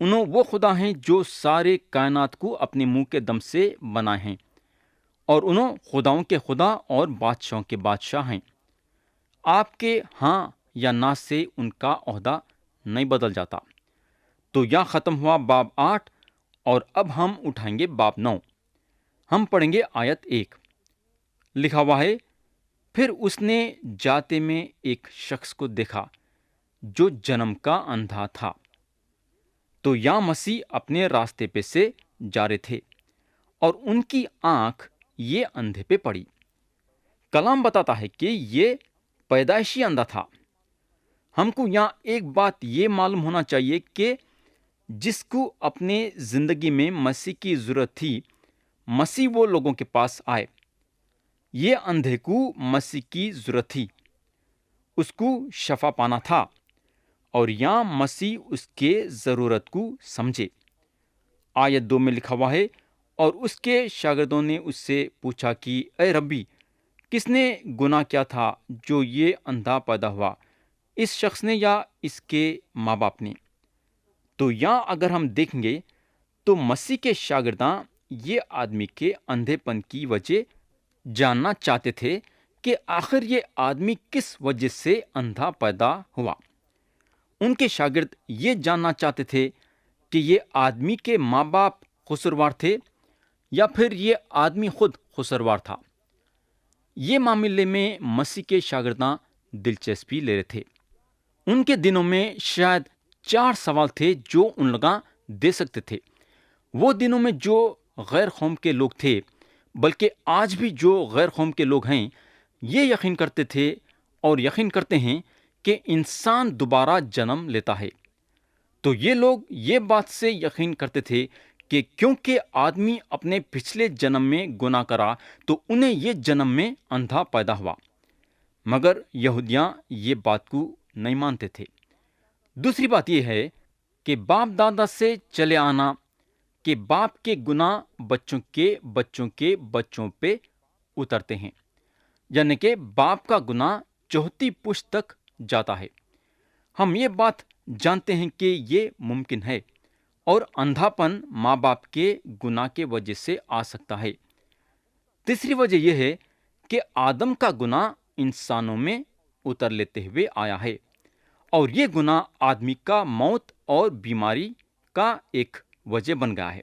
انہوں وہ خدا ہیں جو سارے کائنات کو اپنے منہ کے دم سے بنائے ہیں، اور انہوں خداؤں کے خدا اور بادشاہوں کے بادشاہ ہیں۔ آپ کے ہاں یا نہ سے ان کا عہدہ نہیں بدل جاتا۔ تو یہاں ختم ہوا باب 8، اور اب ہم اٹھائیں گے باب 9۔ ہم پڑھیں گے آیت 1۔ لکھا ہوا ہے، پھر اس نے جاتے میں ایک شخص کو دیکھا جو جنم کا اندھا تھا۔ تو یا مسیح اپنے راستے پہ سے جا رہے تھے، اور ان کی آنکھ یہ اندھے پہ پڑی۔ کلام بتاتا ہے کہ یہ پیدائشی اندھا تھا۔ ہم کو یہاں ایک بات یہ معلوم ہونا چاہیے کہ جس کو اپنے زندگی میں مسیح کی ضرورت تھی، مسیح وہ لوگوں کے پاس آئے۔ یہ اندھے کو مسیح کی ضرورت تھی، اس کو شفا پانا تھا، اور یہاں مسیح اس کے ضرورت کو سمجھے۔ آیت 2 میں لکھا ہوا ہے، اور اس کے شاگردوں نے اس سے پوچھا کہ اے ربی، کس نے گناہ کیا تھا جو یہ اندھا پیدا ہوا، اس شخص نے یا اس کے ماں باپ نے؟ تو یہاں اگر ہم دیکھیں گے تو مسیح کے شاگرداں یہ آدمی کے اندھے پن کی وجہ جاننا چاہتے تھے کہ آخر یہ آدمی کس وجہ سے اندھا پیدا ہوا۔ ان کے شاگرد یہ جاننا چاہتے تھے کہ یہ آدمی کے ماں باپ قصوروار تھے یا پھر یہ آدمی خود قصوروار تھا۔ یہ معاملے میں مسیح کے شاگرداں دلچسپی لے رہے تھے۔ ان کے دنوں میں شاید 4 سوال تھے جو ان لوگاں دے سکتے تھے۔ وہ دنوں میں جو غیر قوم کے لوگ تھے، بلکہ آج بھی جو غیر قوم کے لوگ ہیں، یہ یقین کرتے تھے اور یقین کرتے ہیں کہ انسان دوبارہ جنم لیتا ہے۔ تو یہ لوگ یہ بات سے یقین کرتے تھے کہ کیونکہ آدمی اپنے پچھلے جنم میں گناہ کرا تو انہیں یہ جنم میں اندھا پیدا ہوا۔ مگر یہودیاں یہ بات کو نہیں مانتے تھے۔ دوسری بات یہ ہے کہ باپ دادا سے چلے آنا کہ باپ کے گناہ بچوں کے بچوں کے بچوں پہ اترتے ہیں، یعنی کہ باپ کا گناہ چوتھی پشت تک جاتا ہے۔ ہم یہ بات جانتے ہیں کہ یہ ممکن ہے، اور اندھاپن ماں باپ کے گناہ کے وجہ سے آ سکتا ہے۔ تیسری وجہ یہ ہے کہ آدم کا گناہ انسانوں میں اتر لیتے ہوئے آیا ہے، اور یہ گناہ آدمی کا موت اور بیماری کا ایک وجہ بن گیا ہے۔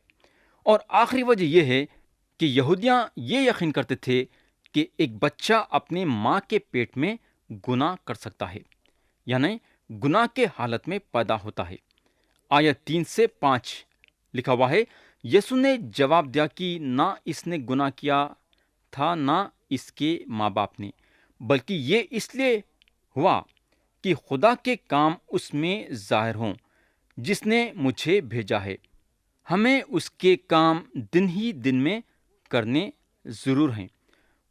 اور آخری وجہ یہ ہے کہ یہودیاں یہ یقین کرتے تھے کہ ایک بچہ اپنے ماں کے پیٹ میں گناہ کر سکتا ہے، یعنی گناہ کے حالت میں پیدا ہوتا ہے۔ آیت 3 سے 5 لکھا ہوا ہے، یسوع نے جواب دیا کہ نہ اس نے گناہ کیا تھا نہ اس کے ماں باپ نے، بلکہ یہ اس لیے ہوا کہ خدا کے کام اس میں ظاہر ہوں جس نے مجھے بھیجا ہے۔ ہمیں اس کے کام دن ہی دن میں کرنے ضرور ہیں۔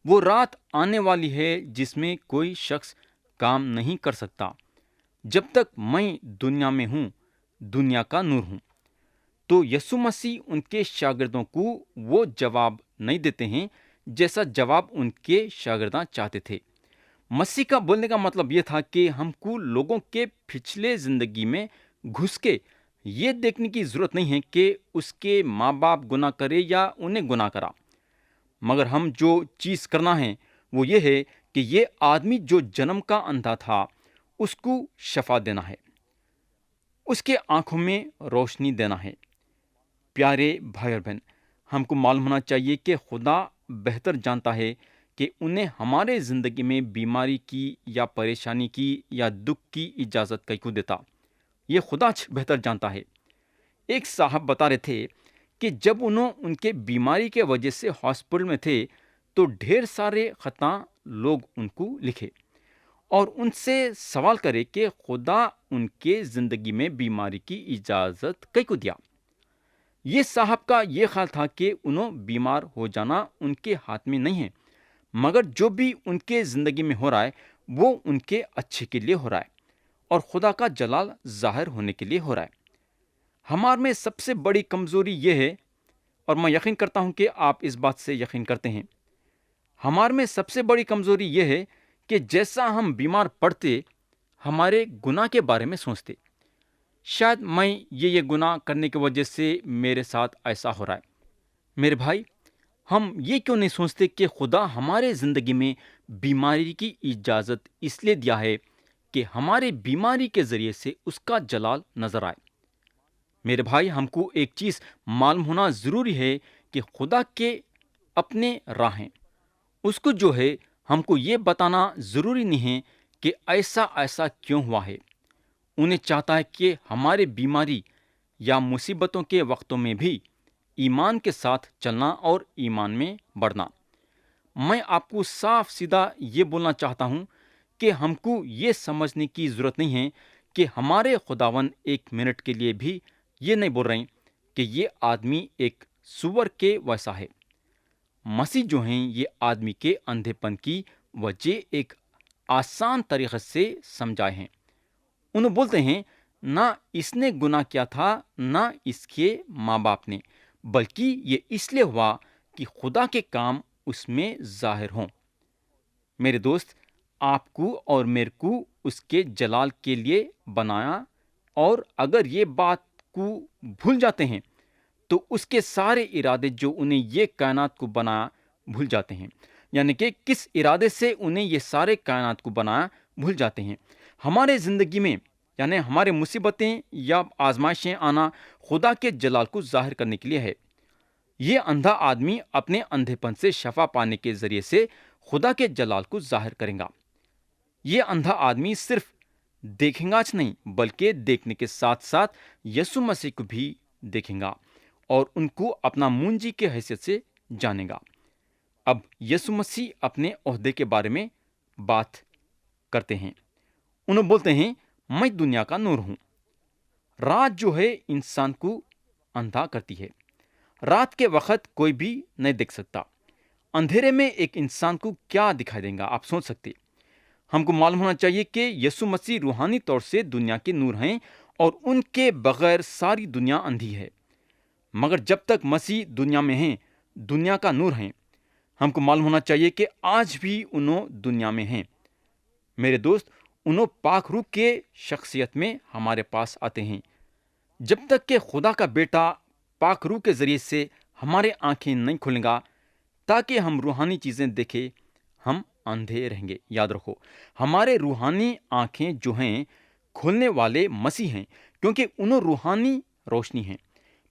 وہ رات آنے والی ہے جس میں کوئی شخص کام نہیں کر سکتا۔ جب تک میں دنیا میں ہوں، دنیا کا نور ہوں۔ تو یسوع مسیح ان کے شاگردوں کو وہ جواب نہیں دیتے ہیں جیسا جواب ان کے شاگرداں چاہتے تھے۔ مسیح کا بولنے کا مطلب یہ تھا کہ ہم کو لوگوں کے پچھلے زندگی میں گھس کے یہ دیکھنے کی ضرورت نہیں ہے کہ اس کے ماں باپ گناہ کرے یا انہیں گناہ کرا، مگر ہم جو چیز کرنا ہے وہ یہ ہے کہ یہ آدمی جو جنم کا اندھا تھا اس کو شفا دینا ہے، اس کے آنکھوں میں روشنی دینا ہے۔ پیارے بھائی اور بہن، ہم کو معلوم ہونا چاہیے کہ خدا بہتر جانتا ہے کہ انہیں ہمارے زندگی میں بیماری کی یا پریشانی کی یا دکھ کی اجازت کیوں دیتا۔ یہ خدا بہتر جانتا ہے۔ ایک صاحب بتا رہے تھے کہ جب انہوں ان کے بیماری کے وجہ سے ہاسپٹل میں تھے تو ڈھیر سارے خطاں لوگ ان کو لکھے اور ان سے سوال کرے کہ خدا ان کے زندگی میں بیماری کی اجازت کیوں دیا۔ یہ صاحب کا یہ خیال تھا کہ انہوں بیمار ہو جانا ان کے ہاتھ میں نہیں ہے، مگر جو بھی ان کے زندگی میں ہو رہا ہے وہ ان کے اچھے کے لیے ہو رہا ہے اور خدا کا جلال ظاہر ہونے کے لیے ہو رہا ہے۔ ہمارے میں سب سے بڑی کمزوری یہ ہے، اور میں یقین کرتا ہوں کہ آپ اس بات سے یقین کرتے ہیں، ہمارے میں سب سے بڑی کمزوری یہ ہے کہ جیسا ہم بیمار پڑتے ہمارے گناہ کے بارے میں سوچتے۔ شاید میں یہ گناہ کرنے کی وجہ سے میرے ساتھ ایسا ہو رہا ہے۔ میرے بھائی، ہم یہ کیوں نہیں سوچتے کہ خدا ہمارے زندگی میں بیماری کی اجازت اس لیے دیا ہے کہ ہمارے بیماری کے ذریعے سے اس کا جلال نظر آئے۔ میرے بھائی، ہم کو ایک چیز معلوم ہونا ضروری ہے کہ خدا کے اپنے راہ ہیں۔ اس کو جو ہے ہم کو یہ بتانا ضروری نہیں ہے کہ ایسا کیوں ہوا ہے۔ انہیں چاہتا ہے کہ ہمارے بیماری یا مصیبتوں کے وقتوں میں بھی ایمان کے ساتھ چلنا اور ایمان میں بڑھنا۔ میں آپ کو صاف سیدھا یہ بولنا چاہتا ہوں کہ ہم کو یہ سمجھنے کی ضرورت نہیں ہے کہ ہمارے خداوند ایک منٹ کے لیے بھی یہ نہیں بول رہے ہیں کہ یہ آدمی ایک سور کے ویسا ہے۔ مسیح جو ہیں یہ آدمی کے اندھے پن کی وجہ ایک آسان طریقے سے سمجھائے ہیں۔ انہوں بولتے ہیں نہ اس نے گناہ کیا تھا نہ اس کے ماں باپ نے، بلکہ یہ اس لیے ہوا کہ خدا کے کام اس میں ظاہر ہوں۔ میرے دوست، آپ کو اور میرے کو اس کے جلال کے لیے بنایا، اور اگر یہ بات کو بھول جاتے ہیں تو اس کے سارے ارادے جو انہیں یہ کائنات کو بنایا بھول جاتے ہیں۔ یعنی کہ کس ارادے سے انہیں یہ سارے کائنات کو بنایا بھول جاتے ہیں۔ ہمارے زندگی میں یعنی ہمارے مصیبتیں یا آزمائشیں آنا خدا کے جلال کو ظاہر کرنے کے لیے ہے۔ یہ اندھا آدمی اپنے اندھے پن سے شفا پانے کے ذریعے سے خدا کے جلال کو ظاہر کرے گا۔ یہ اندھا آدمی صرف دیکھیں گا نہیں بلکہ دیکھنے کے ساتھ ساتھ یسوع مسیح کو بھی دیکھیں گا اور ان کو اپنا منجی کے حیثیت سے جانے گا۔ اب یسوع مسیح اپنے عہدے کے بارے میں بات کرتے ہیں۔ انہوں بولتے ہیں میں دنیا کا نور ہوں۔ رات جو ہے انسان کو اندھا کرتی ہے۔ رات کے وقت کوئی بھی نہیں دیکھ سکتا۔ اندھیرے میں ایک انسان کو کیا دکھائی دے گا، آپ سوچ سکتے۔ ہم کو معلوم ہونا چاہیے کہ یسوع مسیح روحانی طور سے دنیا کے نور ہیں اور ان کے بغیر ساری دنیا اندھی ہے۔ مگر جب تک مسیح دنیا میں ہیں، دنیا کا نور ہیں۔ ہم کو معلوم ہونا چاہیے کہ آج بھی انہوں دنیا میں ہیں۔ میرے دوست، انہوں پاک روح کے شخصیت میں ہمارے پاس آتے ہیں۔ جب تک کہ خدا کا بیٹا پاک روح کے ذریعے سے ہمارے آنکھیں نہیں کھولیں گا تاکہ ہم روحانی چیزیں دیکھیں، ہم اندھے رہیں گے۔ یاد رکھو، ہمارے روحانی آنکھیں جو ہیں کھولنے والے مسیح ہیں، کیونکہ انہوں روحانی روشنی ہیں۔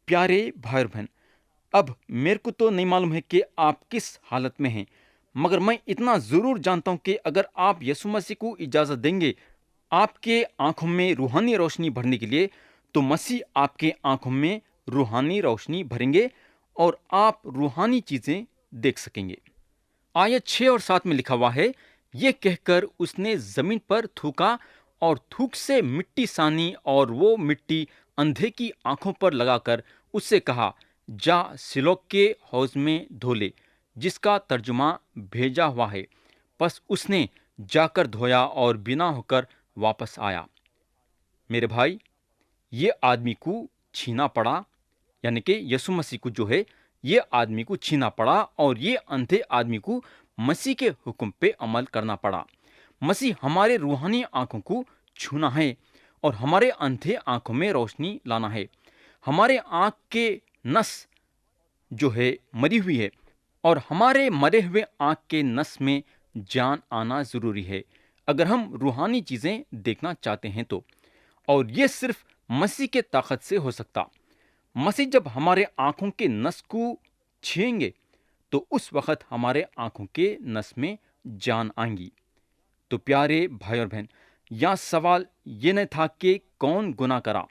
پیارے بھائی اور بہن، اب میرے کو تو نہیں معلوم ہے کہ آپ کس حالت میں ہیں، مگر میں اتنا ضرور جانتا ہوں کہ اگر آپ یسوع مسیح کو اجازت دیں گے آپ کے آنکھوں میں روحانی روشنی بھرنے کے لیے، تو مسیح آپ کے آنکھوں میں روحانی روشنی بھریں گے اور آپ روحانی چیزیں دیکھ سکیں گے۔ آیت 6 اور 7 میں لکھا ہوا ہے، یہ کہہ کر اس نے زمین پر تھوکا اور تھوک سے مٹی سانی اور وہ مٹی اندھے کی آنکھوں پر لگا کر اس سے کہا، جا سلوک کے حوض میں دھو لے، جس کا ترجمہ بھیجا ہوا ہے۔ پس اس نے جا کر دھویا اور بینا ہو کر واپس آیا۔ میرے بھائی، یہ آدمی کو چھینا پڑا، یعنی کہ یسوع مسیح کو جو ہے یہ آدمی کو چھینا پڑا اور یہ اندھے آدمی کو مسیح کے حکم پہ عمل کرنا پڑا۔ مسیح ہمارے روحانی آنکھوں کو چھونا ہے اور ہمارے اندھے آنکھوں میں روشنی لانا ہے۔ ہمارے آنکھ کے نس جو ہے مری ہوئی ہے اور ہمارے مرے ہوئے آنکھ کے نس میں جان آنا ضروری ہے اگر ہم روحانی چیزیں دیکھنا چاہتے ہیں تو، اور یہ صرف مسیح کے طاقت سے ہو سکتا۔ مسیح جب ہمارے آنکھوں کے نس کو چھین گے تو اس وقت ہمارے آنکھوں کے نس میں جان آئیں گی۔ تو پیارے بھائی اور بہن، یہاں سوال یہ نہیں تھا کہ کون گناہ کرا،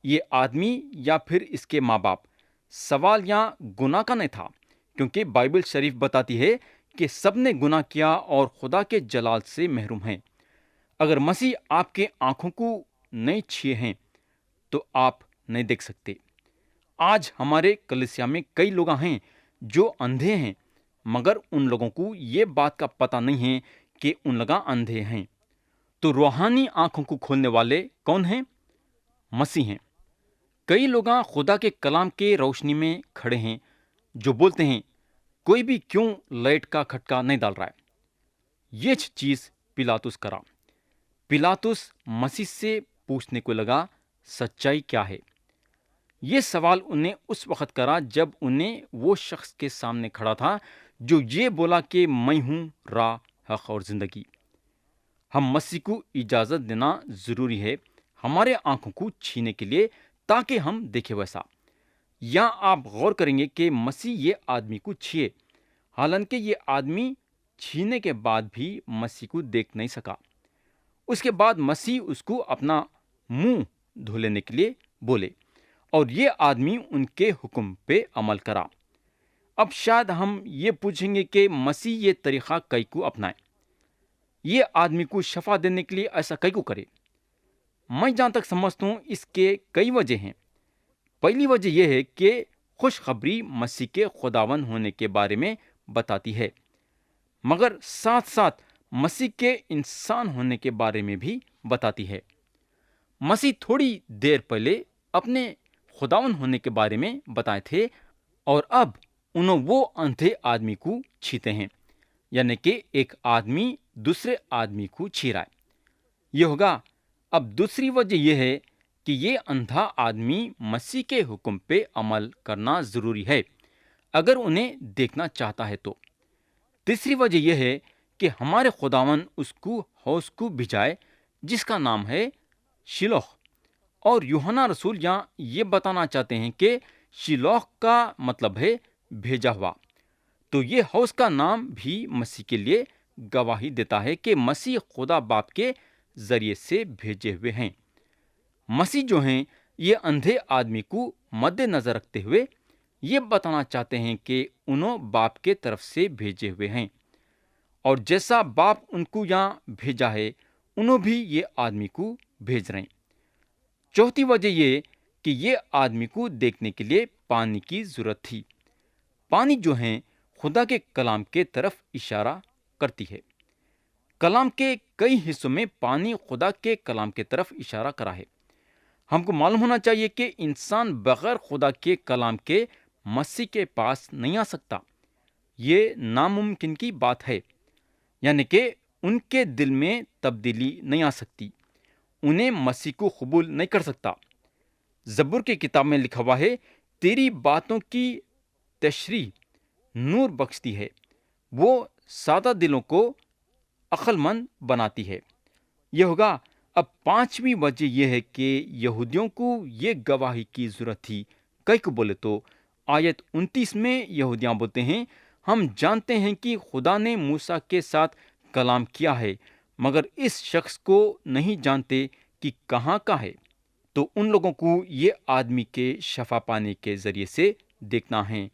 یہ آدمی یا پھر اس کے ماں باپ۔ سوال یہاں گناہ کا نہیں تھا، کیونکہ بائبل شریف بتاتی ہے کہ سب نے گناہ کیا اور خدا کے جلال سے محروم ہیں۔ اگر مسیح آپ کے آنکھوں کو نہیں چھیے ہیں تو آپ نہیں دیکھ سکتے۔ آج ہمارے کلیسیا میں کئی لوگ ہیں جو اندھے ہیں، مگر ان لوگوں کو یہ بات کا پتہ نہیں ہے کہ ان لوگ اندھے ہیں۔ تو روحانی آنکھوں کو کھولنے والے کون ہیں؟ مسیح ہیں۔ کئی لوگ خدا کے کلام کے روشنی میں کھڑے ہیں جو بولتے ہیں کوئی بھی کیوں لائٹ کا کھٹکا نہیں ڈال رہا ہے۔ یہ چیز پیلاطس کرا۔ پیلاطس مسیح سے پوچھنے کو لگا، سچائی کیا ہے؟ یہ سوال انہیں اس وقت کرا جب انہیں وہ شخص کے سامنے کھڑا تھا جو یہ بولا کہ میں ہوں راہ، حق اور زندگی۔ ہم مسیح کو اجازت دینا ضروری ہے ہمارے آنکھوں کو چھینے کے لیے تاکہ ہم دیکھیں ویسا۔ یا آپ غور کریں گے کہ مسیح یہ آدمی کو چھیے، حالانکہ یہ آدمی چھینے کے بعد بھی مسیح کو دیکھ نہیں سکا۔ اس کے بعد مسیح اس کو اپنا منہ دھو لینے کے لیے بولے اور یہ آدمی ان کے حکم پہ عمل کرا۔ اب شاید ہم یہ پوچھیں گے کہ مسیح یہ طریقہ کئی کو اپنائے، یہ آدمی کو شفا دینے کے لیے ایسا کئی کو کرے؟ میں جہاں تک سمجھتا ہوں اس کے کئی وجہ ہیں۔ پہلی وجہ یہ ہے کہ خوشخبری مسیح کے خداوند ہونے کے بارے میں بتاتی ہے، مگر ساتھ ساتھ مسیح کے انسان ہونے کے بارے میں بھی بتاتی ہے۔ مسیح تھوڑی دیر پہلے اپنے خداوند ہونے کے بارے میں بتائے تھے، اور اب انہوں وہ اندھے آدمی کو چھیتے ہیں، یعنی کہ ایک آدمی دوسرے آدمی کو چھی رہا ہے۔ یہ ہوگا۔ اب دوسری وجہ یہ ہے کہ یہ اندھا آدمی مسیح کے حکم پہ عمل کرنا ضروری ہے اگر انہیں دیکھنا چاہتا ہے تو۔ تیسری وجہ یہ ہے کہ ہمارے خداوند اس کو حوض کو بھجائے جس کا نام ہے شیلوہ، اور یوحنا رسول یہاں یہ بتانا چاہتے ہیں کہ شیلوہ کا مطلب ہے بھیجا ہوا۔ تو یہ حوض کا نام بھی مسیح کے لیے گواہی دیتا ہے کہ مسیح خدا باپ کے ذریعے سے بھیجے ہوئے ہیں۔ مسیح جو ہیں یہ اندھے آدمی کو مد نظر رکھتے ہوئے یہ بتانا چاہتے ہیں کہ انہوں باپ کے طرف سے بھیجے ہوئے ہیں، اور جیسا باپ ان کو یہاں بھیجا ہے انہوں بھی یہ آدمی کو بھیج رہے ہیں۔ چوتھی وجہ یہ کہ یہ آدمی کو دیکھنے کے لیے پانی کی ضرورت تھی۔ پانی جو ہیں خدا کے کلام کے طرف اشارہ کرتی ہے۔ کلام کے کئی حصوں میں پانی خدا کے کلام کے طرف اشارہ کرا ہے۔ ہم کو معلوم ہونا چاہیے کہ انسان بغیر خدا کے کلام کے مسیح کے پاس نہیں آ سکتا۔ یہ ناممکن کی بات ہے، یعنی کہ ان کے دل میں تبدیلی نہیں آ سکتی، انہیں مسیح کو قبول نہیں کر سکتا۔ زبور کی کتاب میں لکھا ہوا ہے، تیری باتوں کی تشریح نور بخشتی ہے، وہ سادہ دلوں کو عقل مند بناتی ہے۔ یہ ہوگا۔ اب پانچویں وجہ یہ ہے کہ یہودیوں کو یہ گواہی کی ضرورت تھی۔ کئی کو بولے تو آیت 29 میں یہودیاں بولتے ہیں، ہم جانتے ہیں کہ خدا نے موسیٰ کے ساتھ کلام کیا ہے، مگر اس شخص کو نہیں جانتے کہ کہاں کا ہے۔ تو ان لوگوں کو یہ آدمی کے شفا پانے کے ذریعے سے دیکھنا ہے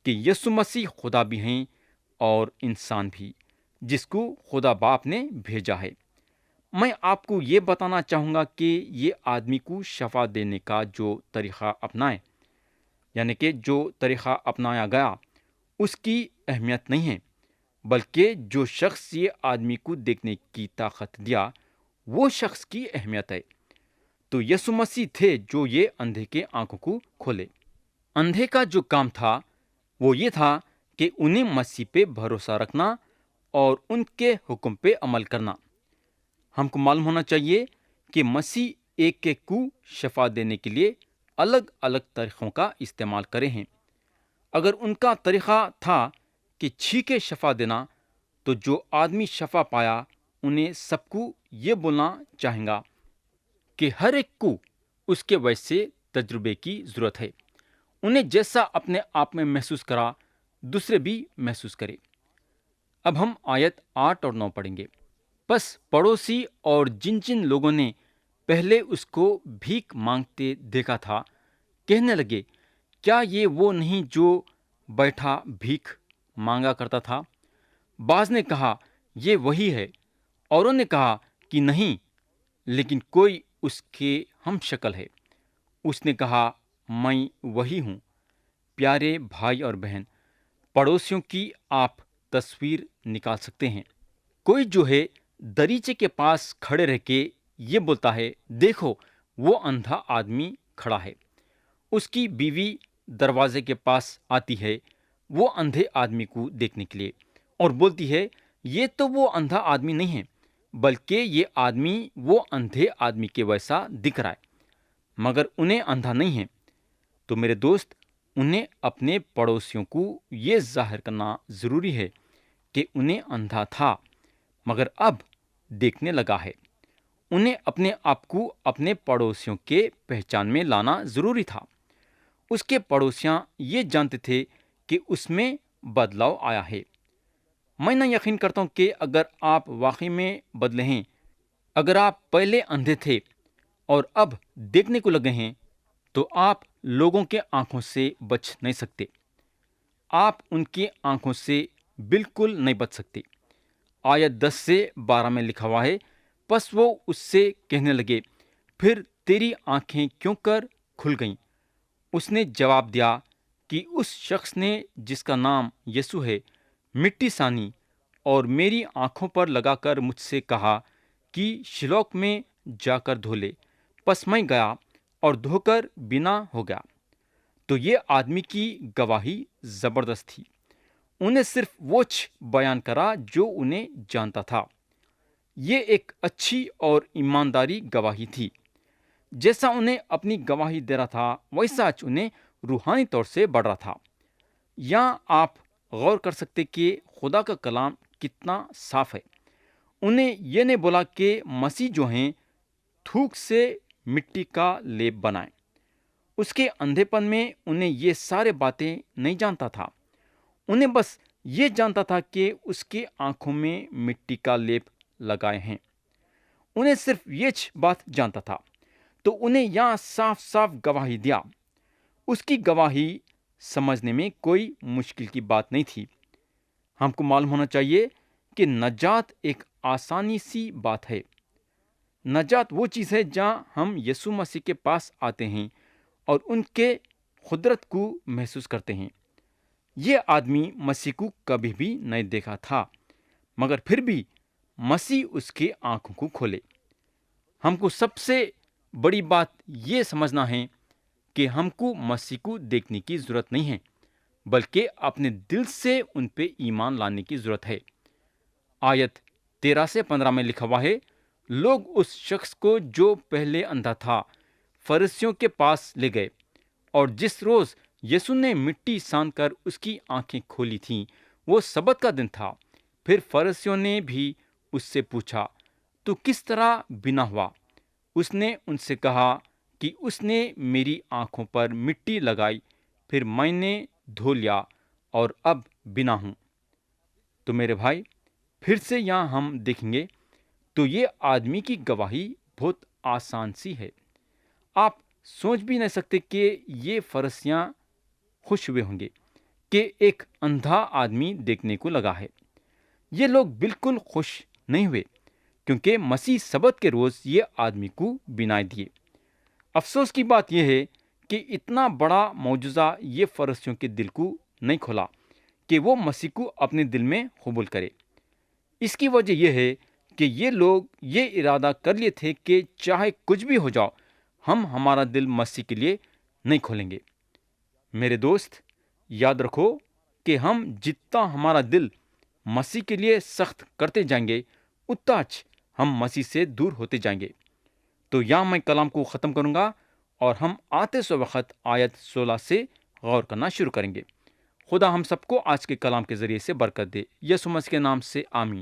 کہ یسوع مسیح خدا بھی ہیں اور انسان بھی، جس کو خدا باپ نے بھیجا ہے۔ میں آپ کو یہ بتانا چاہوں گا کہ یہ آدمی کو شفا دینے کا جو طریقہ اپنائے، یعنی کہ جو طریقہ اپنایا گیا اس کی اہمیت نہیں ہے، بلکہ جو شخص یہ آدمی کو دیکھنے کی طاقت دیا وہ شخص کی اہمیت ہے۔ تو یسوع مسیح تھے جو یہ اندھے کے آنکھوں کو کھولے۔ اندھے کا جو کام تھا وہ یہ تھا کہ انہیں مسیح پہ بھروسہ رکھنا اور ان کے حکم پہ عمل کرنا۔ ہم کو معلوم ہونا چاہیے کہ مسیح ایک ایک کو شفا دینے کے لیے الگ الگ طریقوں کا استعمال کرے ہیں۔ اگر ان کا طریقہ تھا کہ چھینکے شفا دینا، تو جو آدمی شفا پایا انہیں سب کو یہ بولنا چاہیں گا کہ ہر ایک کو اس کے ویسے تجربے کی ضرورت ہے۔ انہیں جیسا اپنے آپ میں محسوس کرا دوسرے بھی محسوس کرے۔ اب ہم آیت 8 اور 9 پڑھیں گے۔ پس پڑوسی اور جن جن لوگوں نے پہلے اس کو بھیک مانگتے دیکھا تھا کہنے لگے، کیا یہ وہ نہیں جو بیٹھا بھیک مانگا کرتا تھا؟ بعض نے کہا یہ وہی ہے، اوروں نے کہا کہ نہیں، لیکن کوئی اس کے ہم شکل ہے۔ اس نے کہا میں وہی ہوں۔ پیارے بھائی اور بہن، پڑوسیوں کی آپ تصویر نکال سکتے ہیں۔ کوئی جو ہے دریچے کے پاس کھڑے رہ کے یہ بولتا ہے، دیکھو وہ اندھا آدمی کھڑا ہے۔ اس کی بیوی دروازے کے پاس آتی ہے وہ اندھے آدمی کو دیکھنے کے لیے اور بولتی ہے، یہ تو وہ اندھا آدمی نہیں ہے، بلکہ یہ آدمی وہ اندھے آدمی کے ویسا دکھ رہا ہے۔ مگر انہیں اندھا نہیں ہے۔ تو میرے دوست، انہیں اپنے پڑوسیوں کو یہ ظاہر کرنا ضروری ہے کہ انہیں اندھا تھا مگر اب دیکھنے لگا ہے۔ انہیں اپنے آپ کو اپنے پڑوسیوں کے پہچان میں لانا ضروری تھا۔ اس کے پڑوسیاں یہ جانتے تھے کہ اس میں بدلاؤ آیا ہے۔ میں نہ یقین کرتا ہوں کہ اگر آپ واقعی میں بدلے ہیں، اگر آپ پہلے اندھے تھے اور اب دیکھنے کو لگے ہیں، تو آپ لوگوں کے آنکھوں سے بچ نہیں سکتے۔ آپ ان کی آنکھوں سے بالکل نہیں بچ سکتے۔ آیت 10 سے 12 میں لکھا ہوا ہے، پس وہ اس سے کہنے لگے، پھر تیری آنکھیں کیوں کر کھل گئیں؟ اس نے جواب دیا کہ اس شخص نے جس کا نام یسوع ہے مٹی سانی اور میری آنکھوں پر لگا کر مجھ سے کہا کہ شلوک میں جا کر دھو لے۔ پس میں گیا اور دھو کر بینا ہو گیا۔ تو یہ آدمی کی گواہی زبردست تھی۔ انہیں صرف وہچ بیان کرا جو انہیں جانتا تھا۔ یہ ایک اچھی اور ایمانداری گواہی تھی۔ جیسا انہیں اپنی گواہی دے رہا تھا ویسا انہیں روحانی طور سے بڑھ رہا تھا۔ یہاں آپ غور کر سکتے کہ خدا کا کلام کتنا صاف ہے۔ انہیں یہ نہیں بولا کہ مسیح جو ہیں تھوک سے مٹی کا لیپ بنائیں۔ اس کے اندھے پن میں انہیں یہ سارے باتیں نہیں جانتا تھا۔ انہیں بس یہ جانتا تھا کہ اس کی آنکھوں میں مٹی کا لیپ لگائے ہیں۔ انہیں صرف یہ بات جانتا تھا۔ تو انہیں یہاں صاف صاف گواہی دیا۔ اس کی گواہی سمجھنے میں کوئی مشکل کی بات نہیں تھی۔ ہم کو معلوم ہونا چاہیے کہ نجات ایک آسانی سی بات ہے۔ نجات وہ چیز ہے جہاں ہم یسوع مسیح کے پاس آتے ہیں اور ان کے قدرت کو محسوس کرتے ہیں۔ یہ آدمی مسیح کو کبھی بھی نہیں دیکھا تھا، مگر پھر بھی مسیح اس کے آنکھوں کو کھولے۔ ہم کو سب سے بڑی بات یہ سمجھنا ہے کہ ہم کو مسیح کو دیکھنے کی ضرورت نہیں ہے، بلکہ اپنے دل سے ان پہ ایمان لانے کی ضرورت ہے۔ آیت 13 سے 15 میں لکھا ہوا ہے، لوگ اس شخص کو جو پہلے اندھا تھا فرشتیوں کے پاس لے گئے، اور جس روز یسوع نے مٹی سان کر اس کی آنکھیں کھولی تھیں وہ سبت کا دن تھا۔ پھر فرشتیوں نے بھی اس سے پوچھا، تو کس طرح بینا ہوا؟ اس نے ان سے کہا کہ اس نے میری آنکھوں پر مٹی لگائی، پھر میں نے دھو لیا اور اب بینا ہوں۔ تو میرے بھائی، پھر سے یہاں ہم دیکھیں گے تو یہ آدمی کی گواہی بہت آسان سی ہے۔ آپ سوچ بھی نہیں سکتے کہ یہ فرشتیاں خوش ہوئے ہوں گے کہ ایک اندھا آدمی دیکھنے کو لگا ہے۔ یہ لوگ بالکل خوش نہیں ہوئے، کیونکہ مسیح سبت کے روز یہ آدمی کو بینائی دیے۔ افسوس کی بات یہ ہے کہ اتنا بڑا معجزہ یہ فرشتیوں کے دل کو نہیں کھولا کہ وہ مسیح کو اپنے دل میں قبول کرے۔ اس کی وجہ یہ ہے کہ یہ لوگ یہ ارادہ کر لیے تھے کہ چاہے کچھ بھی ہو جاؤ، ہم ہمارا دل مسیح کے لیے نہیں کھولیں گے۔ میرے دوست، یاد رکھو کہ ہم جتنا ہمارا دل مسیح کے لیے سخت کرتے جائیں گے، اتنا ہم مسیح سے دور ہوتے جائیں گے۔ تو یہاں میں کلام کو ختم کروں گا اور ہم آتے سو وقت آیت 16 سے غور کرنا شروع کریں گے۔ خدا ہم سب کو آج کے کلام کے ذریعے سے برکت دے۔ یسوع مسیح کے نام سے آمین۔